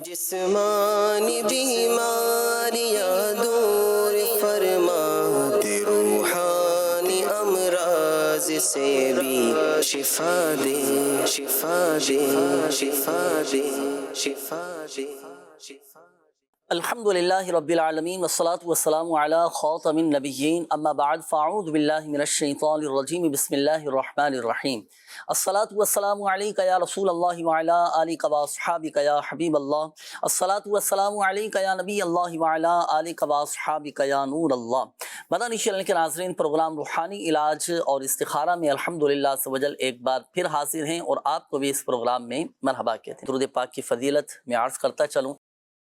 جسمانی بیماریاں دور فرما دے، روحانی امراض سے بھی شفا دے، شفا دے، شفا دے، شفا دے، شفا دے۔ الحمدللہ رب العالمین والصلاة والسلام علی خاتم النبیین، اما بعد فاعوذ باللہ من الشیطان الرجیم، بسم اللہ الرحمن الرحیم۔ الصلاة والسلام علیک یا رسول اللہ وعلی آلک واصحابک یا حبیب اللہ، الصلاة والسلام علیک یا نبی اللہ وعلی آلک واصحابک یا نور اللہ۔ مدنی چینل کے ناظرین، پروگرام روحانی علاج اور استخارہ میں الحمدللہ عز و جل ایک بار پھر حاضر ہیں اور آپ کو بھی اس پروگرام میں مرحبا کہتے ہیں۔ درود پاک کی فضیلت میں عرض کرتا چلوں،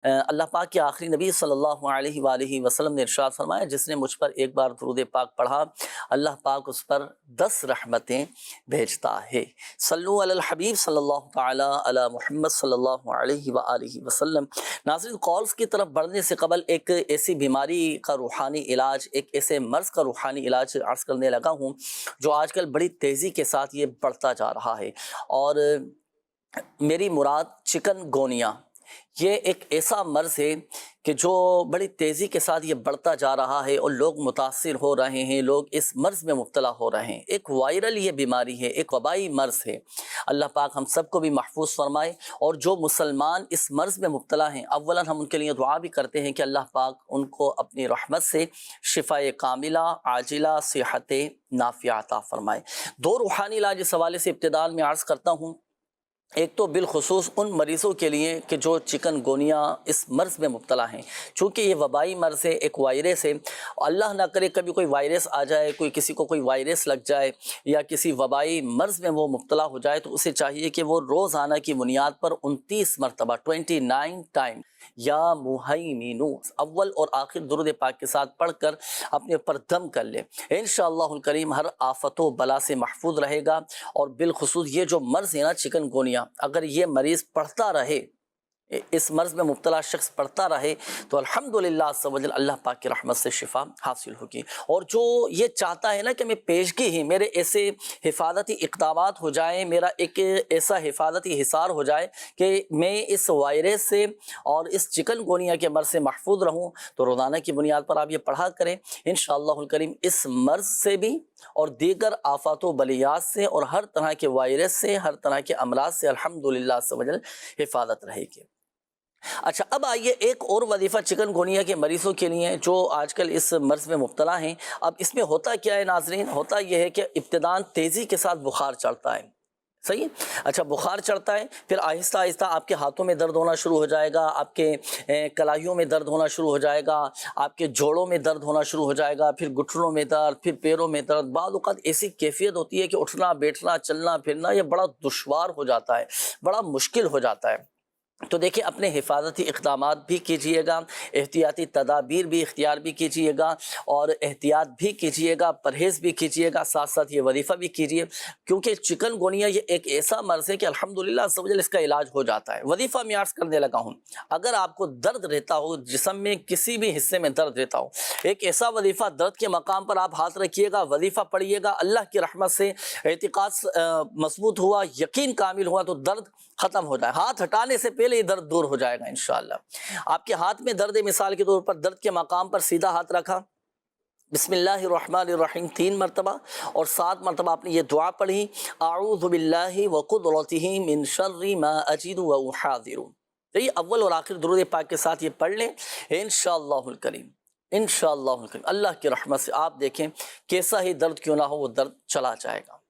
اللہ پاک کے آخری نبی صلی اللہ علیہ وآلہ وسلم نے ارشاد فرمایا، جس نے مجھ پر ایک بار درود پاک پڑھا اللہ پاک اس پر 10 رحمتیں بھیجتا ہے۔ صلو علی الحبیب صلی اللہ تعالی علی محمد صلی اللہ علیہ وآلہ وسلم۔ ناظرین، کالز کی طرف بڑھنے سے قبل ایک ایسی بیماری کا روحانی علاج، ایک ایسے مرض کا روحانی علاج عرض کرنے لگا ہوں جو آج کل بڑی تیزی کے ساتھ یہ بڑھتا جا رہا ہے، اور میری مراد چکن گونیا۔ یہ ایک ایسا مرض ہے کہ جو بڑی تیزی کے ساتھ یہ بڑھتا جا رہا ہے اور لوگ متاثر ہو رہے ہیں، لوگ اس مرض میں مبتلا ہو رہے ہیں۔ ایک وائرل یہ بیماری ہے، ایک وبائی مرض ہے۔ اللہ پاک ہم سب کو بھی محفوظ فرمائے، اور جو مسلمان اس مرض میں مبتلا ہیں اولاً ہم ان کے لیے دعا بھی کرتے ہیں کہ اللہ پاک ان کو اپنی رحمت سے شفاء کاملہ عاجلہ صحت نافعہ عطا فرمائے۔ 2 روحانی علاج اس حوالے سے ابتداء میں عرض کرتا ہوں۔ ایک تو بالخصوص ان مریضوں کے لیے کہ جو چکن گونیا اس مرض میں مبتلا ہیں، چونکہ یہ وبائی مرض ہے، ایک وائرس ہے۔ اللہ نہ کرے کبھی کوئی وائرس آ جائے، کسی کو کوئی وائرس لگ جائے یا کسی وبائی مرض میں وہ مبتلا ہو جائے، تو اسے چاہیے کہ وہ روزانہ کی بنیاد پر 29 مرتبہ 29 ٹائم یا مہیمین اول اور آخر درود پاک کے ساتھ پڑھ کر اپنے اوپر دم کر لے، انشاءاللہ الکریم ہر آفت و بلا سے محفوظ رہے گا۔ اور بالخصوص یہ جو مرض ہے نا چکن گونیا، اگر یہ مریض پڑھتا رہے، اس مرض میں مبتلا شخص پڑھتا رہے، تو الحمدللہ عز و جل اللہ پاک کی رحمت سے شفا حاصل ہوگی۔ اور جو یہ چاہتا ہے نا کہ میں پیشگی ہی میرے ایسے حفاظتی اقدامات ہو جائیں، میرا ایک ایسا حفاظتی حصار ہو جائے کہ میں اس وائرس سے اور اس چکن گونیا کے مرض سے محفوظ رہوں، تو روزانہ کی بنیاد پر آپ یہ پڑھا کریں، انشاءاللہ الکریم اس مرض سے بھی اور دیگر آفات و بلیات سے اور ہر طرح کے وائرس سے، ہر طرح کے امراض سے الحمدللہ عز و جل حفاظت رہے گی۔ اچھا، اب آئیے ایک اور وظیفہ چکن گونیا کے مریضوں کے لیے جو آج کل اس مرض میں مبتلا ہیں۔ اب اس میں ہوتا کیا ہے ناظرین؟ ہوتا یہ ہے کہ ابتداءً تیزی کے ساتھ بخار چڑھتا ہے، صحیح؟ اچھا، بخار چڑھتا ہے، پھر آہستہ آہستہ آپ کے ہاتھوں میں درد ہونا شروع ہو جائے گا، آپ کے کلائیوں میں درد ہونا شروع ہو جائے گا، آپ کے جوڑوں میں درد ہونا شروع ہو جائے گا، پھر گھٹنوں میں درد، پھر پیروں میں درد۔ بعض اوقات ایسی کیفیت ہوتی ہے کہ اٹھنا بیٹھنا چلنا پھرنا یہ بڑا دشوار ہو جاتا ہے، بڑا مشکل ہو جاتا ہے۔ تو دیکھیں، اپنے حفاظتی اقدامات بھی کیجئے گا، احتیاطی تدابیر بھی اختیار بھی کیجئے گا، اور احتیاط بھی کیجئے گا، پرہیز بھی کیجئے گا، ساتھ ساتھ یہ وظیفہ بھی کیجئے، کیونکہ چکن گونیا یہ ایک ایسا مرض ہے کہ الحمدللہ عز و جل اس کا علاج ہو جاتا ہے۔ وظیفہ میں عرض کرنے لگا ہوں، اگر آپ کو درد رہتا ہو، جسم میں کسی بھی حصے میں درد رہتا ہو، ایک ایسا وظیفہ، درد کے مقام پر آپ ہاتھ رکھیے گا، وظیفہ پڑھیے گا، اللہ کی رحمت سے اعتقاد مضبوط ہوا، یقین کامل ہوا، تو درد ختم ہو جائے، ہاتھ ہٹانے سے پہلے یہ درد دور ہو جائے گا انشاءاللہ۔ آپ کے ہاتھ میں درد ہے، مثال کے طور پر درد کے مقام پر سیدھا ہاتھ رکھا، بسم اللہ الرحمن الرحیم 3 مرتبہ، اور 7 مرتبہ آپ نے یہ دعا پڑھی، اعوذ باللہ وقدرتہ من شر ما اجد واحاذر۔ تو یہ اول اور آخر درود پاک کے ساتھ یہ پڑھ لیں، انشاءاللہ الکریم انشاءاللہ الکریم اللہ کی رحمت سے آپ دیکھیں کیسا ہی درد کیوں نہ ہو، وہ درد چلا جائے گا۔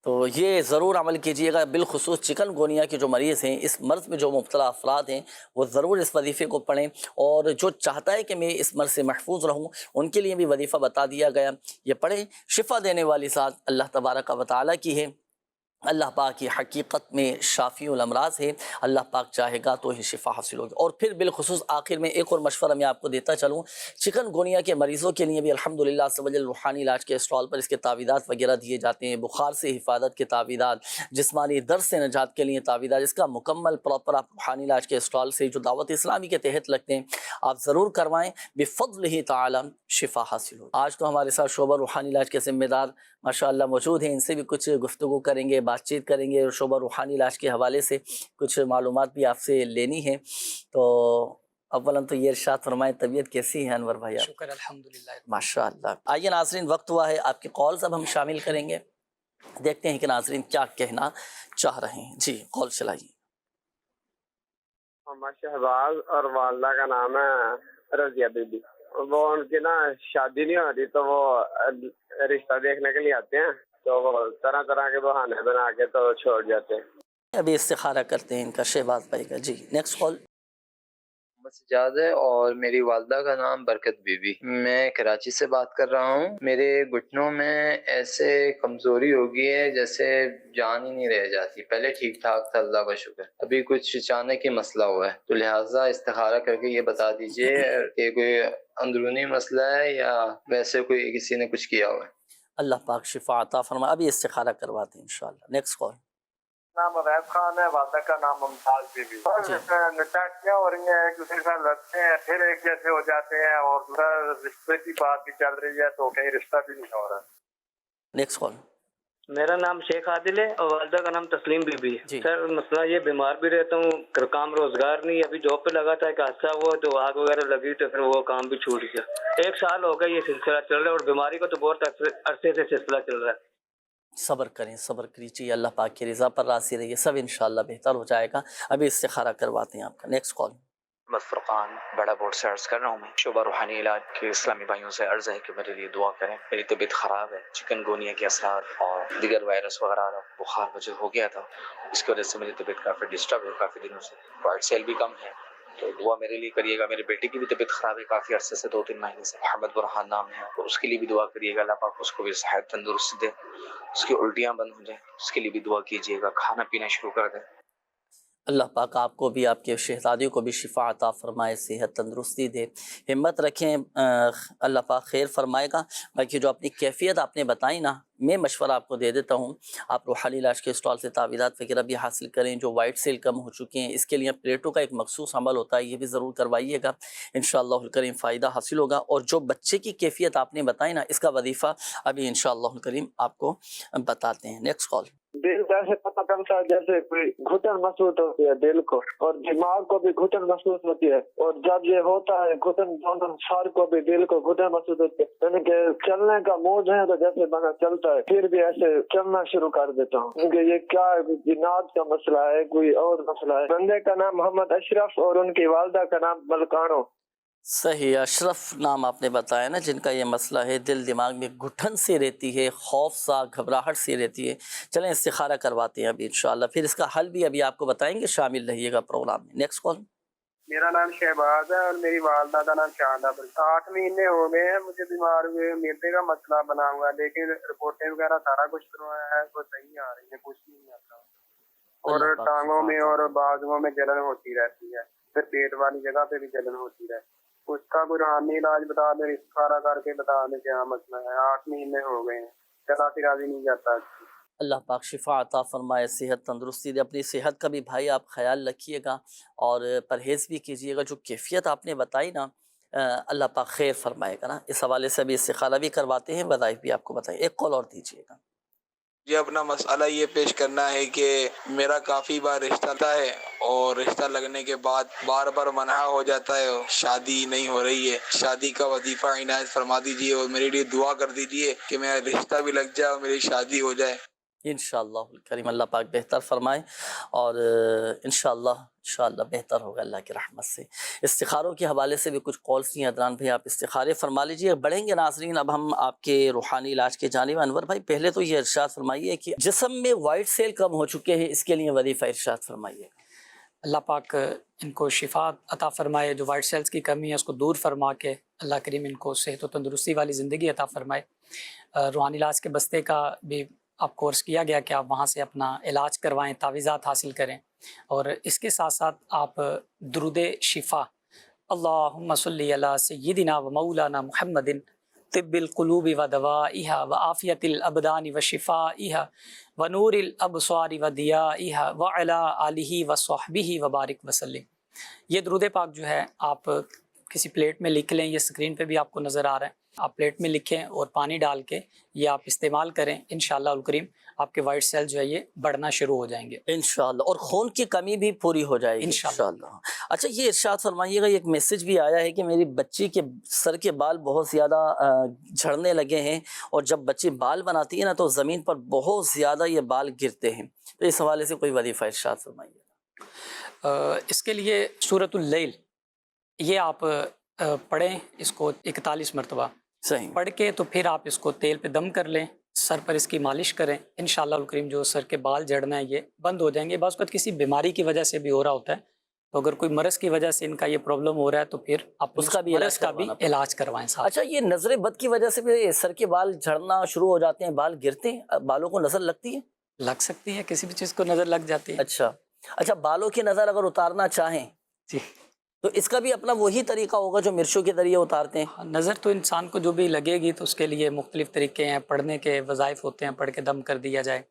تو یہ ضرور عمل کیجئے گا، بالخصوص چکن گونیا کے جو مریض ہیں، اس مرض میں جو مبتلا افراد ہیں، وہ ضرور اس وظیفے کو پڑھیں، اور جو چاہتا ہے کہ میں اس مرض سے محفوظ رہوں ان کے لیے بھی وظیفہ بتا دیا گیا، یہ پڑھیں۔ شفا دینے والی ذات اللہ تبارک و تعالیٰ کی ہے، اللہ پاک کی حقیقت میں شافی الامراض ہے، اللہ پاک چاہے گا تو ہی شفا حاصل ہوگی۔ اور پھر بالخصوص آخر میں ایک اور مشورہ میں آپ کو دیتا چلوں، چکن گونیا کے مریضوں کے لیے بھی الحمدللہ عز و جل روحانی علاج کے اسٹال پر اس کے تعویذات وغیرہ دیے جاتے ہیں، بخار سے حفاظت کے تعویذات، جسمانی درد سے نجات کے لیے تعویذات، اس کا مکمل پراپر آپ روحانی علاج کے اسٹال سے جو دعوت اسلامی کے تحت لگتے ہیں آپ ضرور کروائیں، بفضلہ تعالی شفا حاصل ہو۔ آج تو ہمارے ساتھ شعبہ روحانی علاج کے ذمہ دار ماشاءاللہ موجود ہیں، ان سے بھی کچھ گفتگو کریں گے، بات چیت کریں گے اور شعبہ روحانی علاج کے حوالے سے کچھ معلومات بھی آپ سے لینی ہے۔ تو اولاً تو یہ ارشاد فرمائیں طبیعت کیسی ہے انور بھائی آپ؟ شکر الحمدللہ۔ ماشاء اللہ۔ آئیے ناظرین، وقت ہوا ہے آپ کے کالز اب ہم شامل کریں گے، دیکھتے ہیں کہ ناظرین کیا کہنا چاہ رہے ہیں۔ جی کال چلائیے۔ محمد شہباز اور والدہ کا نام ہے رضیہ بی بی۔ وہ ان کی نا شادی نہیں ہوتی تو وہ رشتہ دیکھنے کے لیے آتے ہیں، تو وہ طرح طرح کے بہانے بنا کے تو چھوڑ جاتے ہیں۔ ابھی استخارہ کرتے ہیں ان کا، شہباز بھائی کا۔ جی نیکسٹ کال۔ محمد سجاد ہے اور میری والدہ کا نام برکت بی بی۔ میں کراچی سے بات کر رہا ہوں۔ میرے گھٹنوں میں ایسے کمزوری ہو گئی ہے جیسے جان ہی نہیں رہ جاتی، پہلے ٹھیک ٹھاک تھا اللہ کا شکر، ابھی کچھ اچانک ہی مسئلہ ہوا ہے، تو لہٰذا استخارہ کر کے یہ بتا دیجئے کہ کوئی اندرونی مسئلہ ہے یا ویسے کوئی کسی نے کچھ کیا ہوا ہے۔ اللہ پاک شفا عطا فرمائے۔ ابھی استخارہ کرواتے ہیں انشاءاللہ۔ Next call. نام عویس خان ہے، والدہ کا نام ممتاز بی بی۔ نٹاکیاں ہو رہی ہیں، ایک دوسرے کے ساتھ لڑتے ہیں، پھر ایک جیسے ہو جاتے ہیں، اور دوسرا رشتے کی بات بھی چل رہی ہے تو کہیں رشتہ بھی نہیں ہو رہا۔ Next call. میرا نام شیخ عادل ہے اور والدہ کا نام تسلیم بی بی ہے۔ جی۔ سر مسئلہ یہ بیمار بھی رہتا ہوں، کام روزگار نہیں، ابھی جاب پہ لگا تھا، ایک حادثہ ہوا تو آگ وغیرہ لگی تو پھر وہ کام بھی چھوٹ گیا۔ 1 سال ہو گیا یہ سلسلہ چل رہا ہے، اور بیماری کا تو بہت عرصے سے سلسلہ چل رہا ہے۔ صبر کریں، صبر کیجیے، اللہ پاک کی رضا پر راضی رہیے، سب انشاءاللہ بہتر ہو جائے گا۔ ابھی استخارہ کرواتے ہیں آپ کا۔ Next call. محمد فرقان بڑا بورڈ سے عرض کر رہا ہوں میں، شعبہ روحانی علاج کے اسلامی بھائیوں سے عرض ہے کہ میرے لیے دعا کریں۔ میری طبیعت خراب ہے، چکن گونیا کے اثرات اور دیگر وائرس وغیرہ، بخار مجھے ہو گیا تھا، اس کی وجہ سے میری طبیعت کافی ڈسٹرب ہے کافی دنوں سے، وائٹ سیل بھی کم ہے، تو دعا میرے لیے کریے گا۔ میرے بیٹے کی بھی طبیعت خراب ہے کافی عرصے سے، 2-3 مہینے سے، محمد برہان نام ہے، تو اس کے لیے بھی دعا کریے گا، اللہ پاک اس کو بھی صحت تندرستی دے، اس کی الٹیاں بند ہو جائیں، اس کے لیے بھی دعا کیجیے گا، کھانا پینا شروع کر دیں۔ اللہ پاک آپ کو بھی، آپ کے شہزادیوں کو بھی شفا عطا فرمائے، صحت تندرستی دے، ہمت رکھیں، اللہ پاک خیر فرمائے گا۔ باقی جو اپنی کیفیت آپ نے بتائی نا، میں مشورہ آپ کو دے دیتا ہوں، آپ روحانی علاج کے اسٹال سے تعویذات وغیرہ بھی حاصل کریں۔ جو وائٹ سیل کم ہو چکے ہیں، اس کے لیے پلیٹوں کا ایک مخصوص عمل ہوتا ہے، یہ بھی ضرور کروائیے گا، انشاءاللہ الکریم فائدہ حاصل ہوگا۔ اور جو بچے کی کیفیت آپ نے بتائی نا، اس کا وظیفہ ابھی انشاءاللہ الکریم آپ کو بتاتے ہیں۔ Next call. دل جیسے پتہ چلتا ہے جیسے کوئی گھٹن محسوس ہوتی ہے دل کو، اور دماغ کو بھی گھٹن محسوس ہوتی ہے، اور جب یہ ہوتا ہے گھٹن دونوں سر کو بھی دل کو گھٹن محسوس ہوتی ہے، یعنی کہ چلنے کا موڈ ہے تو جیسے بنا چلتا ہے، پھر بھی ایسے چلنا شروع کر دیتا ہوں، کیونکہ یہ کیا ہے، جنات کا مسئلہ ہے کوئی اور مسئلہ ہے۔ بندے کا نام محمد اشرف اور ان کی والدہ کا نام ملکانو۔ صحیح، اشرف نام آپ نے بتایا نا، جن کا یہ مسئلہ ہے، دل دماغ میں گھٹن سی رہتی ہے، خوف سا گھبراہٹ سی رہتی ہے۔ چلیں استخارہ کرواتے ہیں ابھی انشاءاللہ، پھر اس کا حل بھی ابھی آپ کو بتائیں گے، شامل رہیے گا پروگرام میں۔ Next call. میرا نام شہباز ہے اور میری والدہ کا نام شادہ۔ 8 مہینے ہو گئے ہیں مجھے بیمار ہوئے، میدے کا مسئلہ بنا ہوا ہے، لیکن رپورٹیں وغیرہ سارا کچھ کروایا ہے، وہ صحیح آ رہی ہے، کچھ نہیں آتا، اور ٹانگوں میں اور بازوؤں میں جلن ہوتی رہتی ہے، پھر پیٹ والی جگہ پہ بھی جلن ہوتی رہتی ہے۔ اس کا کوئی روحانی علاج بتا دیں، استخارہ کر کے بتا دیں کیا مسئلہ ہے۔ 8 مہینے ہو گئے ہیں، چلا پھرا بھی نہیں جاتا۔ اللہ پاک شفا عطا فرمائے، صحت تندرستی دے۔ اپنی صحت کا بھی بھائی آپ خیال رکھیے گا اور پرہیز بھی کیجیے گا۔ جو کیفیت آپ نے بتائی نا، اللہ پاک خیر فرمائے گا نا۔ اس حوالے سے ابھی استخارہ بھی کرواتے ہیں، وظائف بھی آپ کو بتائیں۔ ایک کال اور دیجیے گا۔ یہ اپنا مسئلہ یہ پیش کرنا ہے کہ میرا کافی بار رشتہ تھا ہے، اور رشتہ لگنے کے بعد بار بار منع ہو جاتا ہے، شادی نہیں ہو رہی ہے۔ شادی کا وظیفہ عنایت فرما دیجیے اور میرے لیے دعا کر دیجیے کہ میرا رشتہ بھی لگ جائے اور میری شادی ہو جائے۔ انشاءاللہ الکریم اللہ پاک بہتر فرمائے، اور انشاءاللہ بہتر ہوگا اللہ کی رحمت سے۔ استخاروں کے حوالے سے بھی کچھ کالس ہیں عدنان بھائی، آپ استخارے فرما لیجیے۔ بڑھیں گے ناظرین اب ہم آپ کے روحانی علاج کے جانب۔ انور بھائی پہلے تو یہ ارشاد فرمائیے کہ جسم میں وائٹ سیل کم ہو چکے ہیں، اس کے لیے وظیفہ ارشاد فرمائیے۔ اللہ پاک ان کو شفا عطا فرمائے، جو وائٹ سیلز کی کمی ہے اس کو دور فرما کے اللہ کریم ان کو صحت و تندرستی والی زندگی عطا فرمائے۔ روحانی علاج کے بستے کا بھی آپ کورس کیا گیا کہ آپ وہاں سے اپنا علاج کروائیں، تعویذات حاصل کریں، اور اس کے ساتھ ساتھ آپ درود شفا اللہم صلی علی سیدنا و مولانا محمد طب القلوب و دوائها و عافیت الابدان و شفائها و نور الابصار و ضیائها و علی آلہ و صحبہ و بارک وسلم۔ یہ درود پاک جو ہے آپ کسی پلیٹ میں لکھ لیں، یہ اسکرین پہ بھی آپ کو نظر آ رہا ہے۔ آپ پلیٹ میں لکھیں اور پانی ڈال کے یہ آپ استعمال کریں، انشاءاللہ الکریم آپ کے وائٹ سیل جو ہے یہ بڑھنا شروع ہو جائیں گے انشاءاللہ، اور خون کی کمی بھی پوری ہو جائے گی انشاءاللہ۔ اچھا یہ ارشاد فرمائیے گا، ایک میسج بھی آیا ہے کہ میری بچی کے سر کے بال بہت زیادہ جھڑنے لگے ہیں، اور جب بچی بال بناتی ہے نا تو زمین پر بہت زیادہ یہ بال گرتے ہیں، تو اس حوالے سے کوئی وظیفہ ارشاد فرمائیے گا۔ اس کے لیے سورۃ اللیل یہ آپ پڑھیں، اس کو 41 مرتبہ صحیح، پڑھ کے تو پھر آپ اس کو تیل پہ دم کر لیں، سر پر اس کی مالش کریں، انشاءاللہ الکریم جو سر کے بال جھڑنا ہے یہ بند ہو جائیں گے۔ بعض اوقات کسی بیماری کی وجہ سے بھی ہو رہا ہوتا ہے، تو اگر کوئی مرض کی وجہ سے ان کا یہ پرابلم ہو رہا ہے تو پھر آپ اس کا بھی مرض کا بھی علاج کروائیں صاحب۔ اچھا یہ نظر بد کی وجہ سے بھی سر کے بال جھڑنا شروع ہو جاتے ہیں، بال گرتے ہیں، بالوں کو نظر لگتی ہے؟ لگ سکتی ہے، کسی بھی چیز کو نظر لگ جاتی ہے۔ اچھا بالوں کی نظر اگر اتارنا چاہیں جی تو اس کا بھی اپنا وہی طریقہ ہوگا جو مرچوں کے ذریعے اتارتے ہیں؟ نظر تو انسان کو جو بھی لگے گی تو اس کے لیے مختلف طریقے ہیں، پڑھنے کے وظائف ہوتے ہیں، پڑھ کے دم کر دیا جائے،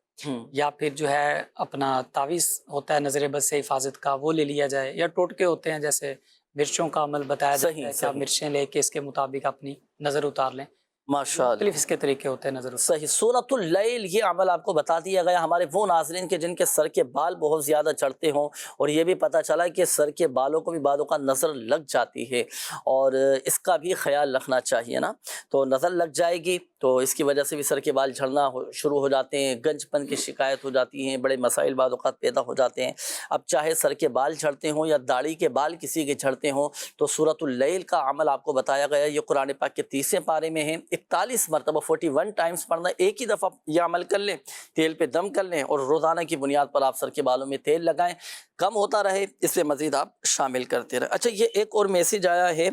یا پھر جو ہے اپنا تعویذ ہوتا ہے نظر بد سے حفاظت کا وہ لے لیا جائے، یا ٹوٹکے ہوتے ہیں جیسے مرچوں کا عمل بتایا جاتا ہے کہ آپ مرچیں لے کے اس کے مطابق اپنی نظر اتار لیں، ماشاءاللہ مختلف اس کے طریقے ہوتے ہیں نظر اتار۔ صحیح، سورۃ اللیل یہ عمل آپ کو بتا دیا گیا ہمارے وہ ناظرین کے جن کے سر کے بال بہت زیادہ چڑھتے ہوں، اور یہ بھی پتہ چلا کہ سر کے بالوں کو بھی بعض اوقات نظر لگ جاتی ہے، اور اس کا بھی خیال رکھنا چاہیے نا، تو نظر لگ جائے گی تو اس کی وجہ سے بھی سر کے بال جھڑنا شروع ہو جاتے ہیں، گنج پن کی شکایت ہو جاتی ہیں، بڑے مسائل بعض اوقات پیدا ہو جاتے ہیں۔ اب چاہے سر کے بال جھڑتے ہوں یا داڑھی کے بال کسی کے جھڑتے ہوں تو سورۃ اللیل کا عمل آپ کو بتایا گیا، یہ قرآن پاک کے 30ویں پارے میں ہے، 41 مرتبہ 41 ٹائمز پڑھنا، ایک ہی دفعہ یہ عمل کر لیں، تیل پہ دم کر لیں اور روزانہ کی بنیاد پر آپ سر کے بالوں میں تیل لگائیں، کم ہوتا رہے اس سے مزید آپ شامل کرتے رہیں۔ اچھا یہ ایک اور میسج آیا ہے،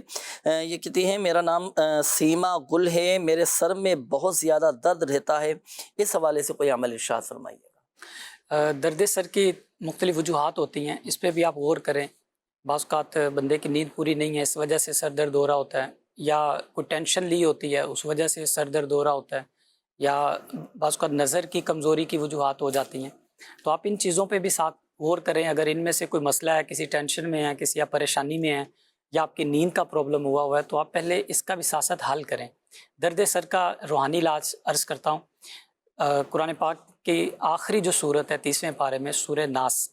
یہ کہتی ہیں میرا نام سیما گل ہے، میرے سر میں بہت زیادہ درد رہتا ہے، اس حوالے سے کوئی عمل ارشاد فرمائیے گا۔ درد سر کی مختلف وجوہات ہوتی ہیں، اس پہ بھی آپ غور کریں۔ بعض اوقات بندے کی نیند پوری نہیں ہے، اس وجہ سے سر درد ہو رہا ہوتا ہے، یا کوئی ٹینشن لی ہوتی ہے اس وجہ سے سر درد ہو رہا ہوتا ہے، یا بعض اوقات نظر کی کمزوری کی وجوہات ہو جاتی ہیں، تو آپ ان چیزوں پہ بھی ساتھ غور کریں۔ اگر ان میں سے کوئی مسئلہ ہے، کسی ٹینشن میں ہے، کسی یا پریشانی میں ہے، یا آپ کی نیند کا پرابلم ہوا ہے، تو آپ پہلے اس کا بھی ساتھ ساتھ حل کریں۔ درد سر کا روحانی علاج عرض کرتا ہوں، قرآن پاک کی آخری جو صورت ہے 30ویں پارے میں سورہ ناس،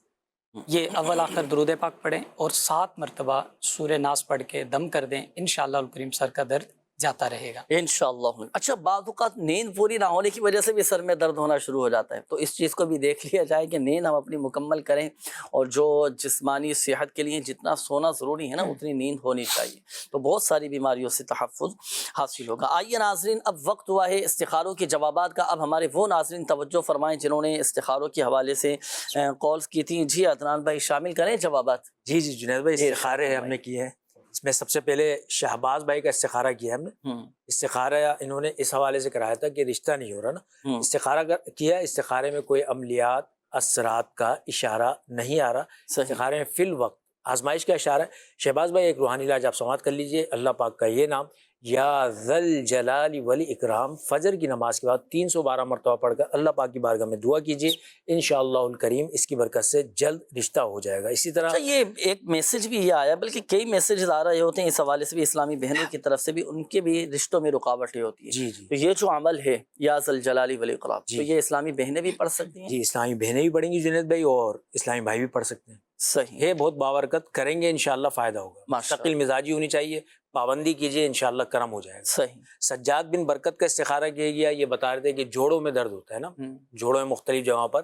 یہ اول آخر درود پاک پڑھیں اور 7 مرتبہ سورہ ناس پڑھ کے دم کر دیں، انشاءاللہ الکریم سر کا درد جاتا رہے گا انشاءاللہ۔ اچھا بعض اوقات نیند پوری نہ ہونے کی وجہ سے بھی سر میں درد ہونا شروع ہو جاتا ہے، تو اس چیز کو بھی دیکھ لیا جائے کہ نیند ہم اپنی مکمل کریں، اور جو جسمانی صحت کے لیے جتنا سونا ضروری ہے نا اتنی نیند ہونی چاہیے، تو بہت ساری بیماریوں سے تحفظ حاصل ہوگا۔ آئیے ناظرین اب وقت ہوا ہے استخاروں کے جوابات کا۔ اب ہمارے وہ ناظرین توجہ فرمائیں جنہوں نے استخاروں کے حوالے سے کالز کی تھیں۔ جی عدنان بھائی شامل کریں جوابات۔ جی جنید بھائی استخارے ہم نے کیے ہیں، اس میں سب سے پہلے شہباز بھائی کا استخارہ کیا ہم نے۔ استخارہ انہوں نے اس حوالے سے کرایا تھا کہ رشتہ نہیں ہو رہا نا، استخارہ کیا، استخارے میں کوئی عملیات اثرات کا اشارہ نہیں آ رہا، استخارے میں فی الوقت آزمائش کا اشارہ ہے۔ شہباز بھائی ایک روحانی علاج آپ سماعت کر لیجئے، اللہ پاک کا یہ نام یا ذل جلال ولی اکرام، فجر کی نماز کے بعد 312 مرتبہ پڑھ کر اللہ پاک کی بارگاہ میں دعا کیجیے، انشاءاللہ الکریم اس کی برکت سے جلد رشتہ ہو جائے گا۔ اسی طرح یہ ایک میسج بھی یہ آیا، بلکہ کئی میسیجز آ رہے ہوتے ہیں اس حوالے سے بھی، اسلامی بہنوں کی طرف سے بھی، ان کے بھی رشتوں میں رکاوٹیں ہوتی ہیں۔ جی جی تو یہ جو عمل ہے یا ذل جلالی ولی اکرام، تو یہ اسلامی بہنیں بھی پڑھ سکتی ہیں؟ جی اسلامی بہنیں بھی پڑھیں گی جنید بھائی، اور اسلامی بھائی بھی پڑھ سکتے ہیں۔ صحیح یہ بہت بابرکت، کریں گے انشاءاللہ فائدہ ہوگا۔ مستقل مزاجی ہونی چاہیے، پابندی کیجیے، انشاءاللہ کرم ہو جائے گا۔ صحیح۔ سجاد بن برکت کا استخارہ کیا گیا، یہ بتا رہے تھے کہ جوڑوں میں درد ہوتا ہے نا، جوڑوں میں مختلف جگہوں پر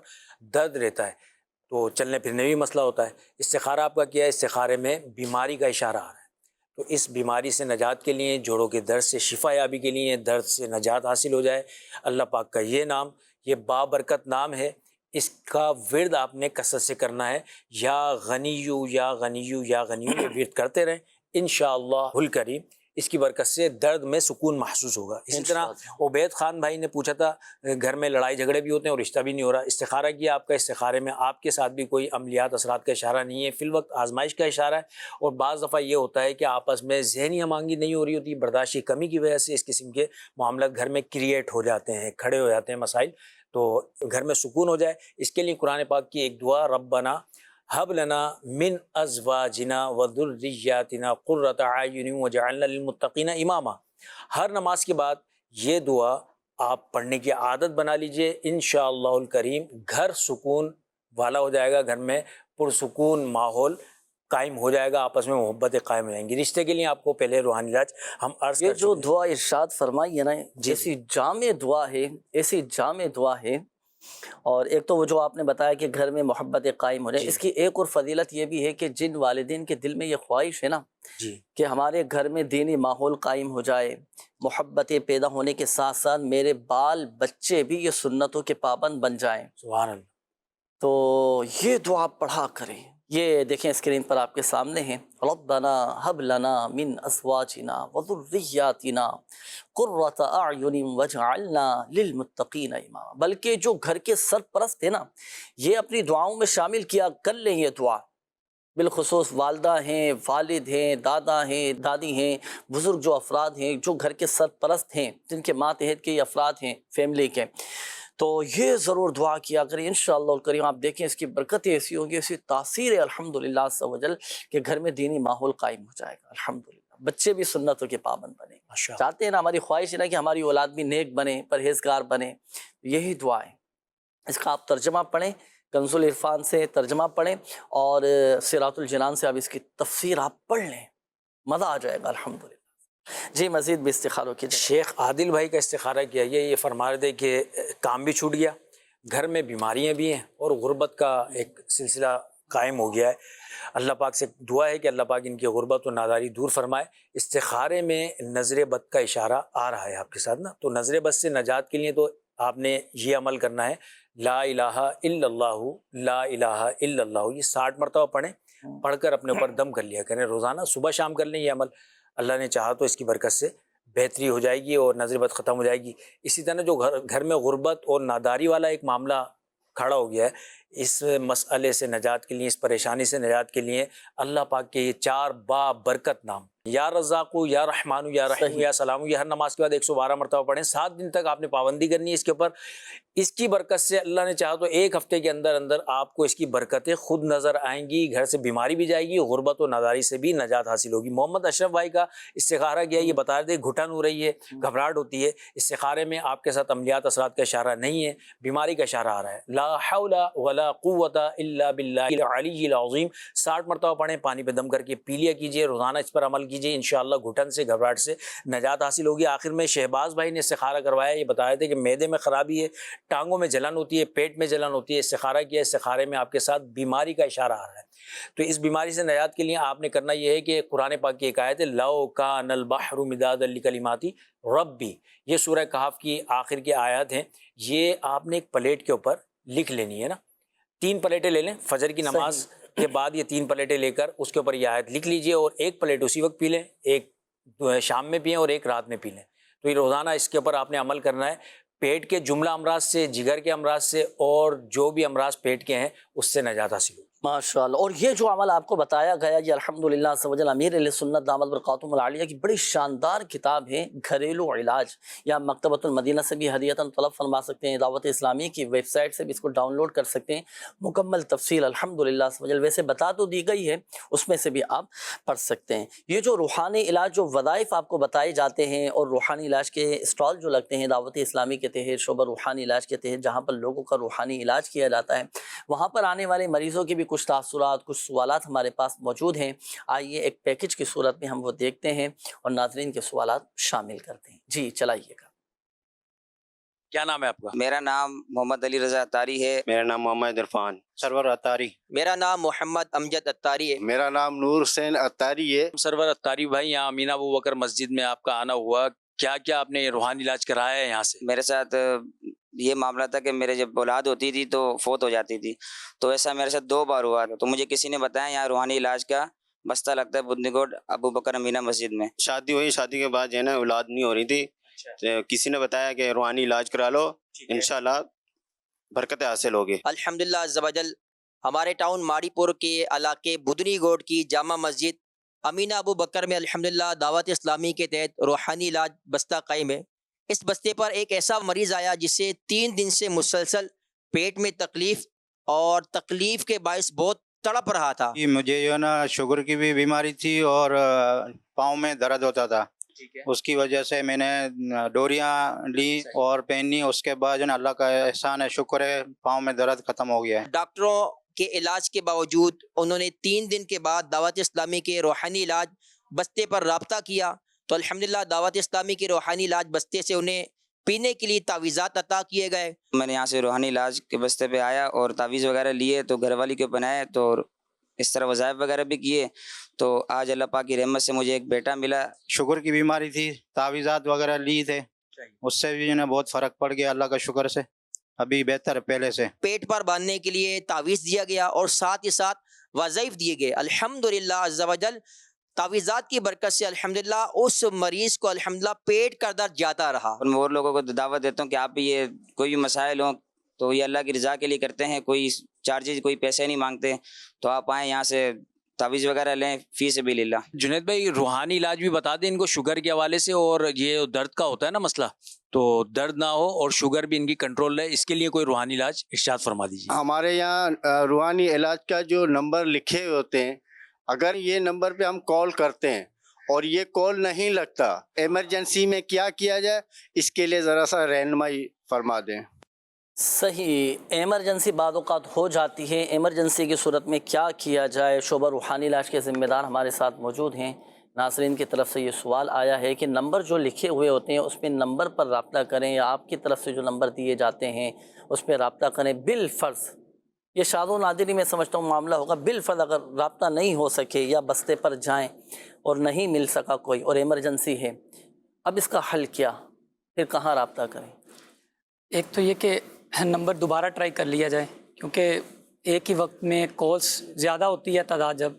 درد رہتا ہے، تو چلنے پھرنے بھی مسئلہ ہوتا ہے۔ استخارہ آپ کا کیا ہے، استخارے میں بیماری کا اشارہ آ رہا ہے، تو اس بیماری سے نجات کے لیے، جوڑوں کے درد سے شفا یابی کے لیے، درد سے نجات حاصل ہو جائے، اللہ پاک کا یہ نام، یہ بابرکت نام ہے، اس کا ورد آپ نے کثرت سے کرنا ہے، یا غنیو یا غنیو یا غنیو، یہ ورد کرتے رہیں، انشاءاللہ الکریم اس کی برکت سے درد میں سکون محسوس ہوگا۔ اسی طرح عبید خان بھائی نے پوچھا تھا گھر میں لڑائی جھگڑے بھی ہوتے ہیں اور رشتہ بھی نہیں ہو رہا، استخارہ کیا آپ کا، استخارے میں آپ کے ساتھ بھی کوئی عملیات اثرات کا اشارہ نہیں ہے، فی الوقت آزمائش کا اشارہ ہے، اور بعض دفعہ یہ ہوتا ہے کہ آپس میں ذہنی ہم آہنگی نہیں ہو رہی ہوتی، برداشت کی کمی کی وجہ سے اس قسم کے معاملات گھر میں کریٹ ہو جاتے ہیں، کھڑے ہو جاتے ہیں مسائل، تو گھر میں سکون ہو جائے اس کے لیے قرآن پاک کی ایک دعا، ربنا ہب لنا من ازواجنا وذریاتنا قرۃ اعین وجعلنا للمتقین اماما، ہر نماز کے بعد یہ دعا آپ پڑھنے کی عادت بنا لیجئے، انشاءاللہ الکریم گھر سکون والا ہو جائے گا، گھر میں پرسکون ماحول قائم ہو جائے گا، آپس میں محبتیں قائم ہو جائیں گی۔ رشتے کے لیے آپ کو پہلے روحانی علاج ہم عرض یہ کر جو چکے ہیں۔ دعا ارشاد فرمائی ہے نا، ایسی جامع دعا ہے، ایسی جامع دعا ہے۔ اور ایک تو وہ جو آپ نے بتایا کہ گھر میں محبت قائم ہو جائے، اس کی ایک اور فضیلت یہ بھی ہے کہ جن والدین کے دل میں یہ خواہش ہے نا کہ ہمارے گھر میں دینی ماحول قائم ہو جائے، محبتیں پیدا ہونے کے ساتھ ساتھ میرے بال بچے بھی یہ سنتوں کے پابند بن جائیں، سبحان اللہ، تو یہ دعا پڑھا کریں۔ یہ دیکھیں اسکرین پر آپ کے سامنے ہیں، ربنا ہب لنا من ازواجنا وذریاتنا قرۃ اعین واجعلنا للمتقین اماما۔ بلکہ جو گھر کے سرپرست ہیں نا، یہ اپنی دعاؤں میں شامل کیا کر لیں یہ دعا، بالخصوص والدہ ہیں، والد ہیں، دادا ہیں، دادی ہیں، بزرگ جو افراد ہیں، جو گھر کے سرپرست ہیں، جن کے ماتحت کے یہ افراد ہیں فیملی کے، تو یہ ضرور دعا کیا کریں انشاءاللہ الکریم۔ آپ دیکھیں اس کی برکتیں ایسی ہوں گی، ایسی تاثیر ہے الحمدللہ عز و جل کہ گھر میں دینی ماحول قائم ہو جائے گا الحمدللہ، بچے بھی سنتوں کے پابند بنے، چاہتے ہیں نا، ہماری خواہش ہے نا کہ ہماری اولاد بھی نیک بنے، پرہیزگار بنے، یہی دعا ہے۔ اس کا آپ ترجمہ پڑھیں، کنز العرفان سے ترجمہ پڑھیں اور صراط الجنان سے آپ اس کی تفسیر آپ پڑھ لیں، مزہ آ جائے گا الحمدللہ۔ جی مزید بھی استخاروں کی شیخ عادل بھائی کا استخارہ کیا، یہ فرما رہے تھے کہ کام بھی چھوٹ گیا، گھر میں بیماریاں بھی ہیں اور غربت کا ایک سلسلہ قائم ہو گیا ہے۔ اللہ پاک سے دعا ہے کہ اللہ پاک ان کی غربت و ناداری دور فرمائے۔ استخارے میں نظر بد کا اشارہ آ رہا ہے آپ کے ساتھ نا، تو نظر بد سے نجات کے لیے تو آپ نے یہ عمل کرنا ہے، لا الہ الا اللہ، لا الہ الا اللہ، یہ 60 مرتبہ پڑھیں، پڑھ کر اپنے اوپر دم کر لیا کریں روزانہ، صبح شام کر لیں یہ عمل، اللہ نے چاہا تو اس کی برکت سے بہتری ہو جائے گی اور نظر بد ختم ہو جائے گی۔ اسی طرح جو گھر میں غربت اور ناداری والا ایک معاملہ کھڑا ہو گیا ہے، اس مسئلے سے نجات کے لیے، اس پریشانی سے نجات کے لیے اللہ پاک کے یہ 4 با برکت نام، یا رزاقو، یا رحمانو، یا رحیم، یا سلامو، یہ ہر نماز کے بعد 112 مرتبہ پڑھیں، 7 دن تک آپ نے پابندی کرنی ہے اس کے اوپر۔ اس کی برکت سے اللہ نے چاہا تو 1 ہفتے کے اندر اندر آپ کو اس کی برکتیں خود نظر آئیں گی، گھر سے بیماری بھی جائے گی، غربت و ناداری سے بھی نجات حاصل ہوگی۔ محمد اشرف بھائی کا استخارہ کیا، یہ بتا رہے تھے گھٹن ہو رہی ہے، گھبراہٹ ہوتی ہے، استخارے میں آپ کے ساتھ عملیات اثرات کا اشارہ نہیں ہے، بیماری کا اشارہ آ رہا ہے، لا حول ولا قوت الا باللہ العلی العظیم، 60 مرتبہ پڑھیں، پانی پہ دم کر کے پی لیا کیجیے، روزانہ اس پر عمل کیجیے، انشاءاللہ گھٹن سے، گھبراہٹ سے نجات حاصل ہوگی۔ آخر میں شہباز بھائی نے استخارہ کروایا، یہ بتا رہے تھے کہ معدے میں خرابی ہے، ٹانگوں میں جلن ہوتی ہے، پیٹ میں جلن ہوتی ہے، استخارہ کیا، استخارے میں آپ کے ساتھ بیماری کا اشارہ آ رہا ہے، تو اس بیماری سے نجات کے لیے آپ نے کرنا یہ ہے کہ قرآن پاک کی ایک آیت ہے، لو کان البحر مدادا لکلمات ربی، یہ سورہ کہف کی آخر کی آیات ہیں، یہ آپ نے ایک پلیٹ کے اوپر لکھ لینی ہے نا، 3 پلیٹیں لے لیں، فجر کی نماز کے بعد یہ 3 پلیٹیں لے کر اس کے اوپر یہ آیت لکھ لیجئے، اور 1 پلیٹ اسی وقت پی لیں، ایک شام میں پئیں اور 1 رات میں پی لیں، تو یہ روزانہ اس کے اوپر آپ نے عمل کرنا ہے۔ پیٹ کے جملہ امراض سے، جگر کے امراض سے اور جو بھی امراض پیٹ کے ہیں اس سے نجات حاصل ہوگی۔ ماشاءاللہ۔ اور یہ جو عمل آپ کو بتایا گیا یہ الحمدللہ عز و جل امیر اہل سنت دامت برکاتہم العالیہ کی بڑی شاندار کتاب ہے، گھریلو علاج، یا مکتبۃ المدینہ سے بھی ہدیۃً طلب فرما سکتے ہیں، دعوت اسلامی کی ویب سائٹ سے بھی اس کو ڈاؤن لوڈ کر سکتے ہیں، مکمل تفصیل الحمدللہ عز و جل ویسے بتا تو دی گئی ہے، اس میں سے بھی آپ پڑھ سکتے ہیں۔ یہ جو روحانی علاج، جو وظائف آپ کو بتائے جاتے ہیں اور روحانی علاج کے اسٹال جو لگتے ہیں دعوت اسلامی کے تحت، شعبہ روحانی علاج کے تحت، جہاں پر لوگوں کا روحانی علاج کیا جاتا ہے، وہاں پر آنے والے مریضوں کی بھی کچھ تاثرات، کچھ سوالات ہمارے پاس موجود ہیں، آئیے ایک پیکج کی صورت میں ہم وہ دیکھتے ہیں اور ناظرین کے سوالات شامل کرتے ہیں۔ جی چلائیے گا۔ کیا نام ہے آپ کا؟ میرا نام محمد علی رضا اتاری ہے۔ میرا نام محمد عرفان سرور اتاری۔ میرا نام محمد امجد اتاری ہے۔ میرا نام نور حسین اتاری ہے۔ سرور اتاری بھائی، یہاں امین ابو بکر مسجد میں آپ کا آنا ہوا، کیا کیا آپ نے روحانی علاج کرایا ہے یہاں سے؟ میرے ساتھ یہ معاملہ تھا کہ میرے جب اولاد ہوتی تھی تو فوت ہو جاتی تھی، تو ایسا میرے ساتھ 2 بار ہوا تھا، تو مجھے کسی نے بتایا یہاں روحانی علاج کا بستہ لگتا ہے بدنگوٹ ابو بکر امینہ مسجد میں۔ شادی ہوئی، شادی کے بعد جو ہے نا اولاد نہیں ہو رہی تھی، تو کسی نے بتایا کہ روحانی علاج کرا لو، انشاءاللہ برکتیں حاصل ہوگی۔ الحمدللہ عز و جل ہمارے ٹاؤن ماڑی پور کے علاقے بدنی گوٹ کی جامع مسجد امینہ ابو بکر میں الحمدللہ دعوت اسلامی کے تحت روحانی علاج بستہ قائم ہے۔ اس بستے پر ایک ایسا مریض آیا جسے 3 دن سے مسلسل پیٹ میں تکلیف اور تکلیف کے باعث بہت تڑپ رہا تھا۔ مجھے جو ہے نا شوگر کی بھی بیماری تھی اور پاؤں میں درد ہوتا تھا، اس کی وجہ سے میں نے ڈوریاں لی اور پہنی. اس کے بعد جو ہے اللہ کا احسان ہے، شکر ہے، پاؤں میں درد ختم ہو گیا ہے. ڈاکٹروں کے علاج کے باوجود انہوں نے 3 دن کے بعد دعوت اسلامی کے روحانی علاج بستے پر رابطہ کیا تو الحمدللہ دعوت اسلامی کے روحانی علاج بستے سے انہیں پینے کے لیے تعویذات عطا کیے گئے. میں نے یہاں سے روحانی علاج کے بستے پہ آیا اور تعویذ وغیرہ لیے تو گھر والی کے بنائے تو اس طرح وظائف وغیرہ بھی کیے تو آج اللہ پاک کی رحمت سے مجھے ایک بیٹا ملا. شوگر کی بیماری تھی، تعویذات وغیرہ لی تھے، اس سے بھی جو ہے بہت فرق پڑ گیا اللہ کا شکر سے. ابھی بہتر ہے پہلے سے. پیٹ پر باندھنے کے لیے تعویذ دیا گیا اور ساتھ ہی ساتھ وظائف دیے گئے. الحمدللہ عز و جل تعویذات کی برکت سے الحمدللہ اس مریض کو الحمدللہ پیٹ کا درد جاتا رہا. میں اور لوگوں کو دعوت دیتا ہوں کہ آپ بھی یہ کوئی بھی مسائل ہوں تو یہ اللہ کی رضا کے لیے کرتے ہیں، کوئی چارجز کوئی پیسے نہیں مانگتے، تو آپ آئیں یہاں سے تعویذ وغیرہ لیں فی سبیل اللہ. جنید بھائی روحانی علاج بھی بتا دیں ان کو شوگر کے حوالے سے، اور یہ درد کا ہوتا ہے نا مسئلہ، تو درد نہ ہو اور شوگر بھی ان کی کنٹرول رہے، اس کے لیے کوئی روحانی علاج ارشاد فرما دیجیے. ہمارے یہاں روحانی علاج کا جو نمبر لکھے ہوتے ہیں، اگر یہ نمبر پہ ہم کال کرتے ہیں اور یہ کال نہیں لگتا، ایمرجنسی میں کیا کیا جائے اس کے لیے ذرا سا رہنمائی فرما دیں. صحیح، ایمرجنسی بعض اوقات ہو جاتی ہے، ایمرجنسی کی صورت میں کیا کیا جائے؟ شعبہ روحانی علاج کے ذمہ دار ہمارے ساتھ موجود ہیں. ناظرین کی طرف سے یہ سوال آیا ہے کہ نمبر جو لکھے ہوئے ہوتے ہیں اس پہ نمبر پر رابطہ کریں، یا آپ کی طرف سے جو نمبر دیے جاتے ہیں اس پہ رابطہ کریں. بالفرض یہ شاذ و نادری میں سمجھتا ہوں معاملہ ہوگا، بالفرض اگر رابطہ نہیں ہو سکے یا بستے پر جائیں اور نہیں مل سکا کوئی اور ایمرجنسی ہے، اب اس کا حل کیا؟ پھر کہاں رابطہ کریں؟ ایک تو یہ کہ نمبر دوبارہ ٹرائی کر لیا جائے، کیونکہ ایک ہی وقت میں کالس زیادہ ہوتی ہے تعداد، جب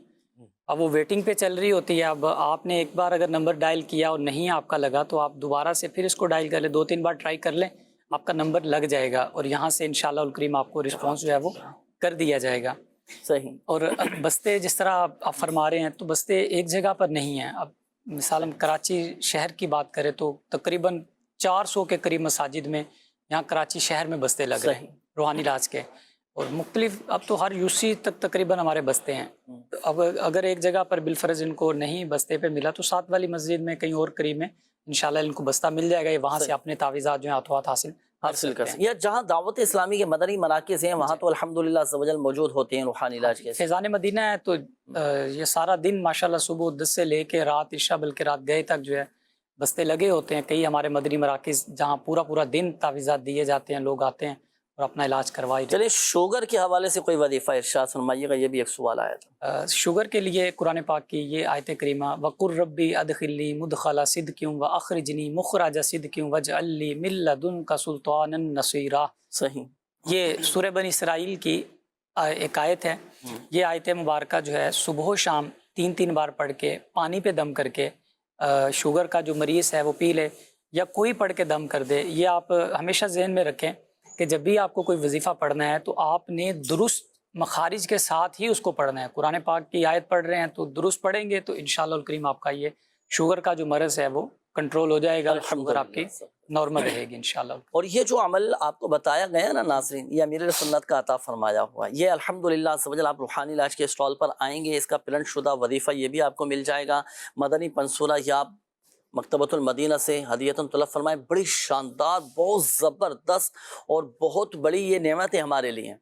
اب وہ ویٹنگ پہ چل رہی ہوتی ہے. اب آپ نے ایک بار اگر نمبر ڈائل کیا اور نہیں آپ کا لگا تو آپ دوبارہ سے پھر اس کو ڈائل کر لیں، 2-3 بار ٹرائی کر لیں، آپ کا نمبر لگ جائے گا اور یہاں سے انشاءاللہ الکریم آپ کو رسپانس جو ہے وہ کر دیا جائے گا. صحیح. اور بستے جس طرح آپ فرما رہے ہیں تو بستے ایک جگہ پر نہیں ہیں. اب مثال ہم کراچی شہر کی بات کریں تو تقریباً 400 کے قریب مساجد میں یہاں کراچی شہر میں بستے لگ رہے ہیں روحانی علاج کے، اور مختلف اب تو ہر یوسی تک تقریباً ہمارے بستے ہیں. اب اگر ایک جگہ پر بالفرض ان کو نہیں بستے پہ ملا تو ساتھ والی مسجد میں کہیں اور قریب میں انشاءاللہ ان کو بستہ مل جائے گا، یہ وہاں سے اپنے تعویذات جو ہیں ہاتھوں ہاتھ حاصل کر سکتے ہیں. یا جہاں دعوت اسلامی کے مدنی مراکز ہیں وہاں تو الحمدللہ عز و جل موجود ہوتے ہیں روحانی علاج کے. فیضان مدینہ ہے تو یہ سارا دن ماشاءاللہ صبح 10 سے لے کے رات عشاء بلکہ رات گئے تک جو ہے بستے لگے ہوتے ہیں. کئی ہمارے مدنی مراکز جہاں پورا دن تعویذات دیے جاتے ہیں، لوگ آتے ہیں اور اپنا علاج کروائی. چلے شوگر کے حوالے سے کوئی وظیفہ ارشاد فرمائیے گا، یہ بھی ایک سوال آیا تھا. شوگر کے لیے قرآن پاک کی یہ آیت کریمہ وَقُرْ رَبِّ أَدْخِلْنِي مُدْخَلَ صِدْقٍ وَأَخْرِجْنِي مُخْرَجَ صِدْقٍ وَاجْعَلْ لِي مِن لَّدُنكَ سُلْطَانًا نَصِيرًا. صحیح. یہ سورہ بنی اسرائیل کی ایک آیت ہے. یہ آیت مبارکہ جو ہے صبح و شام 3 بار پڑھ کے پانی پہ دم کر کے شوگر کا جو مریض ہے وہ پی لے یا کوئی پڑھ کے دم کر دے. یہ آپ ہمیشہ ذہن میں رکھیں کہ جب بھی آپ کو کوئی وظیفہ پڑھنا ہے تو آپ نے درست مخارج کے ساتھ ہی اس کو پڑھنا ہے. قرآن پاک کی آیت پڑھ رہے ہیں تو درست پڑھیں گے تو انشاءاللہ الکریم آپ کا یہ شوگر کا جو مرض ہے وہ کنٹرول ہو جائے گا، شوگر آپ کی نارمل رہے گی انشاءاللہ. اور یہ جو عمل آپ کو بتایا گیا نا ناظرین، یہ امیر سنت کا عطا فرمایا ہوا، یہ الحمدللہ عز و جل آپ روحانی علاج کے اسٹال پر آئیں گے، اس کا پرنٹ شدہ وظیفہ یہ بھی آپ کو مل جائے گا. مدنی پنصورہ یا آپ مکتبۃ المدینہ سے ہدیتاً طلب فرمائیں. بڑی شاندار، بہت زبردست اور بہت بڑی یہ نعمتیں ہمارے لیے ہیں.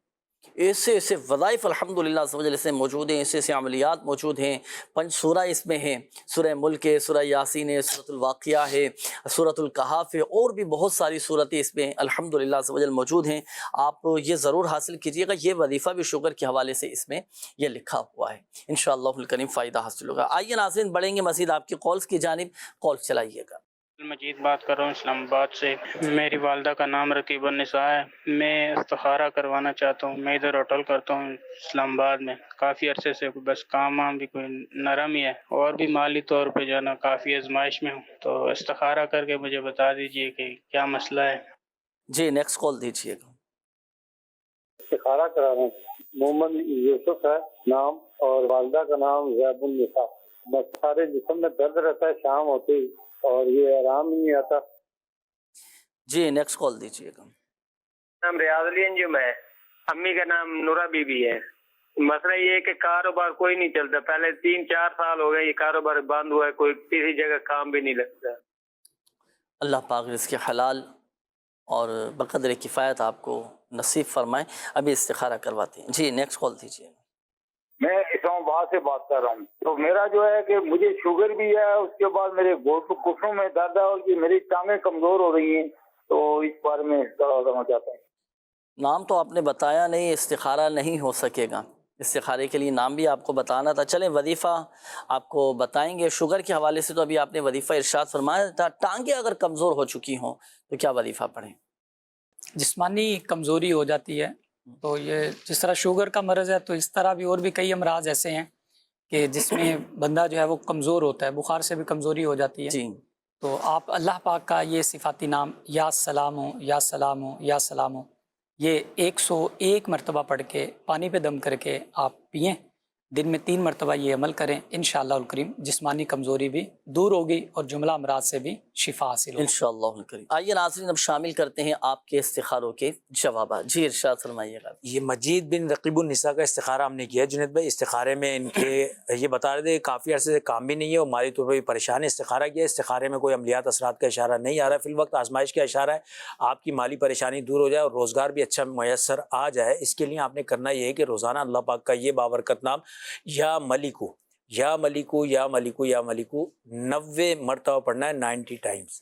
ایسے ایسے وظائف الحمدللہ عز و جل اس میں موجود ہیں، ایسے ایسے عملیات موجود ہیں. 5 سورہ اس میں ہیں، سورہ ملک ہے، سورہ یاسین ہے، سورۃ الواقعہ ہے، سورۃ الکہف ہے، اور بھی بہت ساری صورتیں اس میں الحمدللہ عز و جل موجود ہیں. آپ یہ ضرور حاصل کیجیے گا. یہ وظیفہ بھی شوگر کے حوالے سے اس میں یہ لکھا ہوا ہے. انشاءاللہ الکریم فائدہ حاصل ہوگا. آئیے ناظرین بڑھیں گے مزید آپ کی کالز کی جانب. کال چلائیے گا. مجید بات کر رہا ہوں اسلام آباد سے. میری والدہ کا نام رقیب النساء ہے. میں استخارہ کروانا چاہتا ہوں. میں ادھر ہوٹل کرتا ہوں اسلام آباد میں کافی عرصے سے، بس کام بھی کوئی نرم ہی ہے اور بھی مالی طور پہ جو ہے نا کافی آزمائش میں ہوں. تو استخارہ کر کے مجھے بتا دیجئے کہ کیا مسئلہ ہے. جی نیکسٹ کال دیجیے گا. استخارہ کرا رہا ہوں. محمد یوسف ہے نام اور والدہ کا نام زیب النساء. بس سارے جسم میں درد رہتا ہے شام ہوتے ہی اور یہ آرام ہی نہیں آتا. جی نیکسٹ کال دیجیے گا. نام ریاض علی انجم ہے. امی کا نام نورا بی بی ہے. مسئلہ یہ ہے کہ کاروبار کوئی نہیں چلتا، پہلے 3-4 سال ہو گئے یہ کاروبار بند ہوا ہے، کوئی کسی جگہ کام بھی نہیں لگتا۔ اللہ پاک رزق حلال اور بقدر کفایت آپ کو نصیب فرمائے۔ ابھی استخارہ کرواتے ہیں جی، نیکسٹ کال دیجیے۔ میں اسلام آباد سے بات کر رہا ہوں، تو میرا جو ہے کہ مجھے شوگر بھی ہے، اس کے بعد میرے گھٹنوں میں درد ہے اور یہ میری ٹانگیں کمزور ہو رہی ہیں، تو اس بارے میں کرنا چاہتا ہوں۔ نام تو آپ نے بتایا نہیں، استخارہ نہیں ہو سکے گا، استخارے کے لیے نام بھی آپ کو بتانا تھا۔ چلیں وظیفہ آپ کو بتائیں گے۔ شوگر کے حوالے سے تو ابھی آپ نے وظیفہ ارشاد فرمایا تھا، ٹانگیں اگر کمزور ہو چکی ہوں تو کیا وظیفہ پڑھیں؟ جسمانی کمزوری ہو جاتی ہے، تو یہ جس طرح شوگر کا مرض ہے تو اس طرح بھی اور بھی کئی امراض ایسے ہیں کہ جس میں بندہ جو ہے وہ کمزور ہوتا ہے، بخار سے بھی کمزوری ہو جاتی ہے جی، تو آپ اللہ پاک کا یہ صفاتی نام یا سلام ہو یا سلام ہو یا سلام ہو، یہ 101 مرتبہ پڑھ کے پانی پہ دم کر کے آپ پئیں، دن میں 3 مرتبہ یہ عمل کریں، انشاءاللہ الکریم جسمانی کمزوری بھی دور ہوگی اور جملہ امراض سے بھی شفا حاصل ہوگی انشاءاللہ الکریم۔ آئیے ناظرین اب شامل کرتے ہیں آپ کے استخاروں کے جوابات۔ جی ارشاد فرمائیے گا۔ یہ مجید بن رقیب النساء کا استخارہ ہم نے کیا جنید بھائی۔ استخارے میں ان کے یہ بتا رہے تھے کافی عرصے سے کام بھی نہیں ہے اور مالی طور پر بھی پریشان ہے، استخارہ کیا، استخارے میں کوئی عملیات اثرات کا اشارہ نہیں آ رہا ہے، فی الوقت آزمائش کا اشارہ ہے، آپ کی مالی پریشانی دور ہو جائے اور روزگار بھی اچھا میسر آ جائے۔ اس کے لیے آپ نے کرنا یہ ہے کہ روزانہ اللہ پاک کا یہ بابرکت نام یا ملکو یا ملکو یا ملکو یا ملکو 90 مرتبہ پڑھنا ہے، 90 ٹائمز۔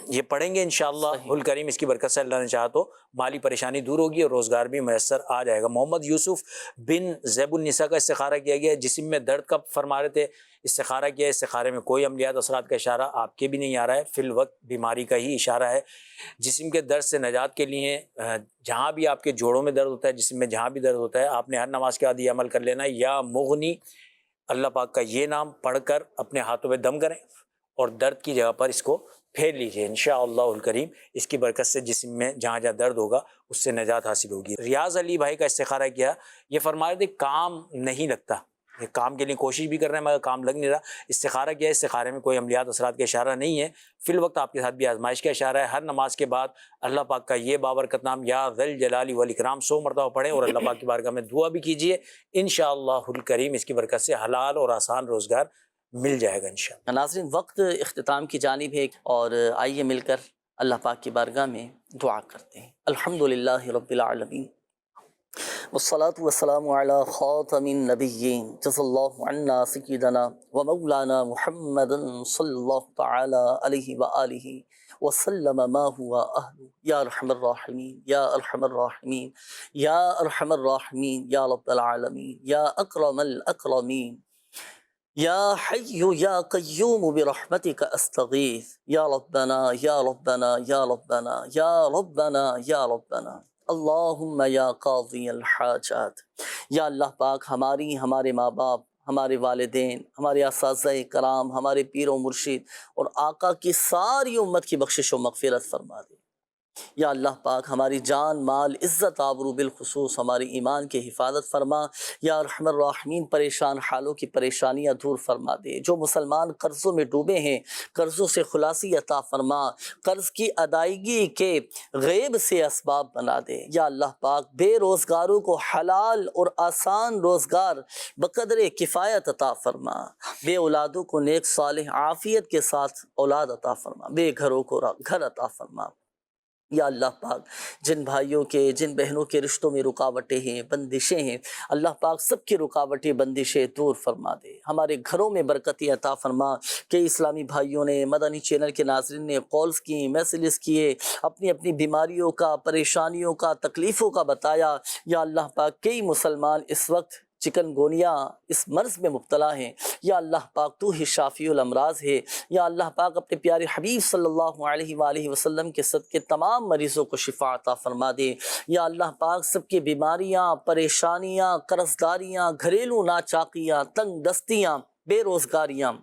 یہ پڑھیں گے انشاءاللہ الکریم، اس کی برکت سے اللہ نے چاہا تو مالی پریشانی دور ہوگی اور روزگار بھی میسر آ جائے گا۔ محمد یوسف بن زیب النساء کا استخارہ کیا گیا ہے، جسم میں درد کا فرما رہے تھے، استخارہ کیا ہے، استخارے میں کوئی عملیات اثرات کا اشارہ آپ کے بھی نہیں آ رہا ہے، فی الوقت بیماری کا ہی اشارہ ہے۔ جسم کے درد سے نجات کے لیے جہاں بھی آپ کے جوڑوں میں درد ہوتا ہے، جسم میں جہاں بھی درد ہوتا ہے، آپ نے ہر نماز کے بعد یہ عمل کر لینا ہے، یا مغنی اللہ پاک کا یہ نام پڑھ کر اپنے ہاتھوں پہ دم کریں اور درد کی جگہ پر اس کو پھیر لیجئے، انشاءاللہ الکریم اس کی برکت سے جسم میں جہاں جہاں درد ہوگا اس سے نجات حاصل ہوگی۔ ریاض علی بھائی کا استخارہ کیا، یہ فرما رہے تھے کام نہیں لگتا، یہ کام کے لیے کوشش بھی کر رہے ہیں مگر کام لگ نہیں رہا، استخارہ کیا ہے، استخارے میں کوئی عملیات اثرات کا اشارہ نہیں ہے، فی الوقت آپ کے ساتھ بھی آزمائش کا اشارہ ہے۔ ہر نماز کے بعد اللہ پاک کا یہ بابرکت نام یا ذل جلال والاکرام 100 مرتبہ پڑھیں اور اللہ پاک کی بارگاہ میں دعا بھی کیجیے، انشاءاللہ الکریم اس کی برکت سے حلال اور آسان روزگار مل جائے گا انشاءاللہ۔ ناظرین وقت اختتام کی جانب ہے اور آئیے مل کر اللہ پاک کی بارگاہ میں دعا کرتے ہیں۔ الحمدللہ رب العالمین والصلاة والسلام على خاتم النبیین جزا اللہ عنا سیدنا و مولانا محمد صلی اللہ تعالی علیہ وآلہ وسلم ما هو اہل یا ارحم الراحمین یا ارحم الراحمین یا ارحم الراحمین یا رب العالمین یا اکرم الاکرمین یا حی یا قیوم برحمتک استغیث یا ربنا یا ربنا یا ربنا یا ربنا یا ربنا اللہم یا قاضی الحاجات۔ یا اللہ پاک ہماری، ہمارے ماں باپ، ہمارے والدین، ہمارے اساتذہ کرام، ہمارے پیر و مرشد اور آقا کی ساری امت کی بخشش و مغفرت فرما دے۔ یا اللہ پاک ہماری جان، مال، عزت، آبرو، بالخصوص ہماری ایمان کی حفاظت فرما۔ یا ارحم الراحمین پریشان حالوں کی پریشانیاں دور فرما دے۔ جو مسلمان قرضوں میں ڈوبے ہیں قرضوں سے خلاصی عطا فرما، قرض کی ادائیگی کے غیب سے اسباب بنا دے۔ یا اللہ پاک بے روزگاروں کو حلال اور آسان روزگار بقدر کفایت عطا فرما، بے اولادوں کو نیک صالح عافیت کے ساتھ اولاد عطا فرما، بے گھروں کو گھر عطا فرما۔ یا اللہ پاک جن بھائیوں کے، جن بہنوں کے رشتوں میں رکاوٹیں ہیں، بندشیں ہیں، اللہ پاک سب کی رکاوٹیں، بندشیں دور فرما دے۔ ہمارے گھروں میں برکتی عطا فرما۔ کئی اسلامی بھائیوں نے، مدنی چینل کے ناظرین نے کالز کی، میسیجز کیے، اپنی اپنی بیماریوں کا، پریشانیوں کا، تکلیفوں کا بتایا۔ یا اللہ پاک کئی مسلمان اس وقت چکن گونیا اس مرض میں مبتلا ہیں، یا اللہ پاک تو ہی شافی الامراض ہے۔ یا اللہ پاک اپنے پیارے حبیب صلی اللہ علیہ وآلہ وسلم کے صدقے تمام مریضوں کو شفا عطا فرما دے۔ یا اللہ پاک سب کی بیماریاں، پریشانیاں، قرضداریاں، گھریلو ناچاکیاں، تنگ دستیاں، بے روزگاریاں،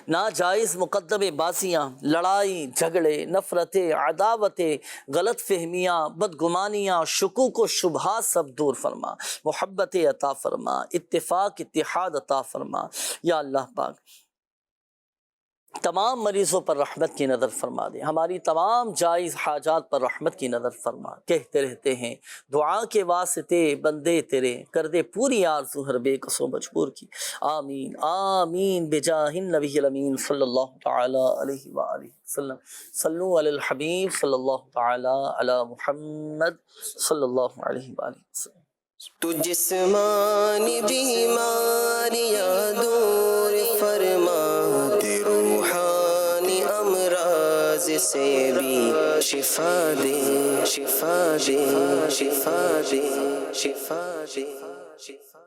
ناجائز مقدمے بازیاں، لڑائی جھگڑے، نفرتیں، عداوتیں، غلط فہمیاں، بدگمانیاں، شکوک و شبہات سب دور فرما، محبت عطا فرما، اتفاق اتحاد عطا فرما۔ یا اللہ پاک تمام مریضوں پر رحمت کی نظر فرما دے، ہماری تمام جائز حاجات پر رحمت کی نظر فرما۔ کہتے رہتے ہیں دعا کے واسطے بندے تیرے، کر دے پوری آرزو ہر بے کس و مجبور کی، آمین آمین بجاہ النبی الامین صلی اللہ تعالی علیہ وآلہ وسلم۔ صلو علی الحبیب صلی اللہ تعالی علی محمد صلی اللہ علیہ وآلہ وسلم۔ تو جسمانی بیماریاں دور فرما دے، روحانی امراض سے بھی شفا دے، شفا دے، شفا دے، شفا دے، شفا